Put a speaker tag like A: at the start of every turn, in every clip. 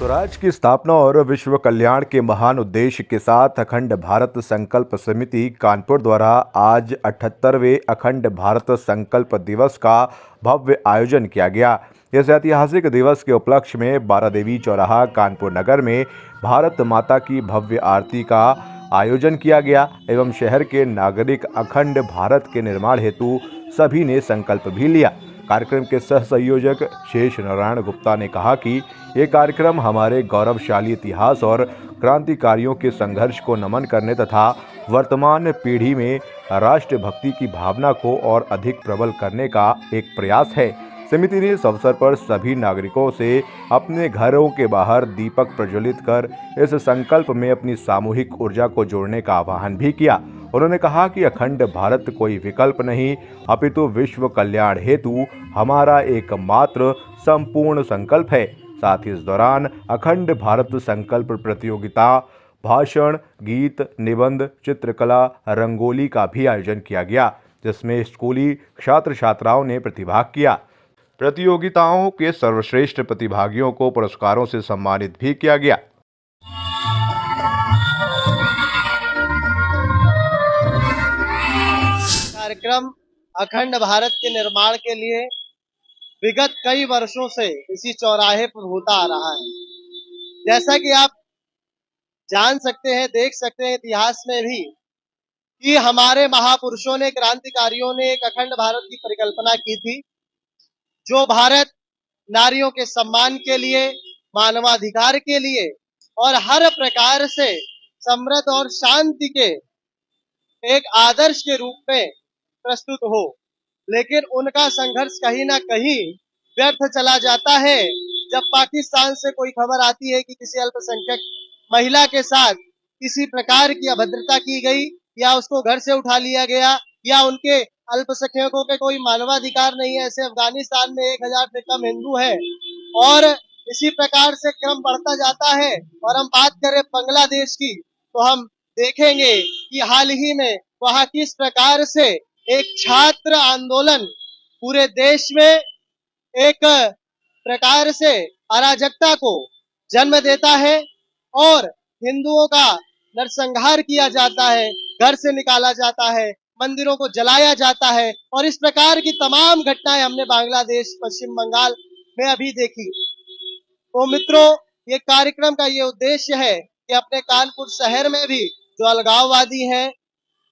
A: स्वराज की स्थापना और विश्व कल्याण के महान उद्देश्य के साथ अखंड भारत संकल्प समिति कानपुर द्वारा आज 78वें अखंड भारत संकल्प दिवस का भव्य आयोजन किया गया। इस ऐतिहासिक दिवस के उपलक्ष्य में 12 देवी चौराहा कानपुर नगर में भारत माता की भव्य आरती का आयोजन किया गया एवं शहर के नागरिक अखंड भारत के निर्माण हेतु सभी ने संकल्प भी लिया। कार्यक्रम के सह संयोजक शेष नारायण गुप्ता ने कहा कि ये कार्यक्रम हमारे गौरवशाली इतिहास और क्रांतिकारियों के संघर्ष को नमन करने तथा वर्तमान पीढ़ी में राष्ट्रभक्ति की भावना को और अधिक प्रबल करने का एक प्रयास है। समिति ने इस अवसर पर सभी नागरिकों से अपने घरों के बाहर दीपक प्रज्वलित कर इस संकल्प में अपनी सामूहिक ऊर्जा को जोड़ने का आह्वान भी किया। उन्होंने कहा कि अखंड भारत कोई विकल्प नहीं अपितु विश्व कल्याण हेतु हमारा एकमात्र संपूर्ण संकल्प है। साथ ही इस दौरान अखंड भारत संकल्प प्रतियोगिता, भाषण, गीत, निबंध, चित्रकला, रंगोली का भी आयोजन किया गया, जिसमें स्कूली छात्र छात्राओं ने प्रतिभाग किया। प्रतियोगिताओं के सर्वश्रेष्ठ प्रतिभागियों को पुरस्कारों से सम्मानित भी किया गया।
B: कार्यक्रम अखंड भारत के निर्माण के लिए विगत कई वर्षों से इसी चौराहे पर होता आ रहा है। जैसा कि आप जान सकते हैं, देख सकते हैं इतिहास में भी कि हमारे महापुरुषों ने, क्रांतिकारियों ने एक अखंड भारत की परिकल्पना की थी, जो भारत नारियों के सम्मान के लिए, मानवाधिकार के लिए और हर प्रकार से समृद्ध और शांति के एक आदर्श के रूप में प्रस्तुत हो। लेकिन उनका संघर्ष कहीं ना कहीं व्यर्थ चला जाता है जब पाकिस्तान से कोई खबर आती है कि किसी अल्पसंख्यक महिला के साथ किसी प्रकार की अभद्रता की गई या उसको घर से उठा लिया गया या उनके अल्पसंख्यकों के कोई मानवाधिकार नहीं है। ऐसे अफगानिस्तान में 1000 से कम हिंदू है और इसी प्रकार से क्रम बढ़ता जाता है। और हम बात करें बांग्लादेश की तो हम देखेंगे कि हाल ही में वहां किस प्रकार से एक छात्र आंदोलन पूरे देश में एक प्रकार से अराजकता को जन्म देता है और हिंदुओं का नरसंहार किया जाता है, घर से निकाला जाता है, मंदिरों को जलाया जाता है और इस प्रकार की तमाम घटनाएं हमने बांग्लादेश, पश्चिम बंगाल में अभी देखी। तो मित्रों, ये कार्यक्रम का ये उद्देश्य है कि अपने कानपुर शहर में भी जो अलगाववादी हैं,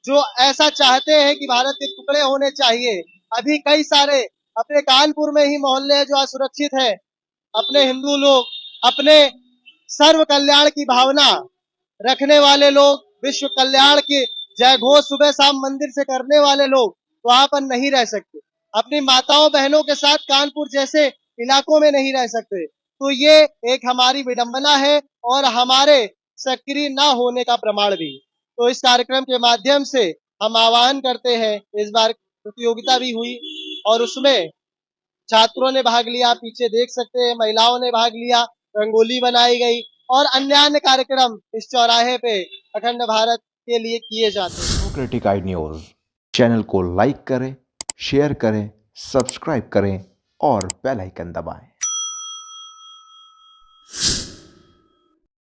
B: जो ऐसा चाहते हैं कि भारत के टुकड़े होने चाहिए, अभी कई सारे अपने कानपुर में ही मोहल्ले हैं जो असुरक्षित है। अपने हिंदू लोग, अपने सर्व कल्याण की भावना रखने वाले लोग, विश्व कल्याण की जय घोष सुबह शाम मंदिर से करने वाले लोग वहां पर नहीं रह सकते, अपनी माताओं बहनों के साथ कानपुर जैसे इलाकों में नहीं रह सकते। तो ये एक हमारी विडंबना है और हमारे सक्रिय न होने का प्रमाण भी। तो इस कार्यक्रम के माध्यम से हम आह्वान करते हैं, इस बार प्रतियोगिता भी हुई और उसमें छात्रों ने भाग लिया, पीछे देख सकते हैं महिलाओं ने भाग लिया, रंगोली बनाई गई और अन्य कार्यक्रम इस चौराहे पे अखंड भारत के लिए किए जाते हैं।
A: क्रिटिक आई न्यूज़ चैनल को लाइक करें, शेयर करें, सब्सक्राइब करें और बेल आइकन दबाएं।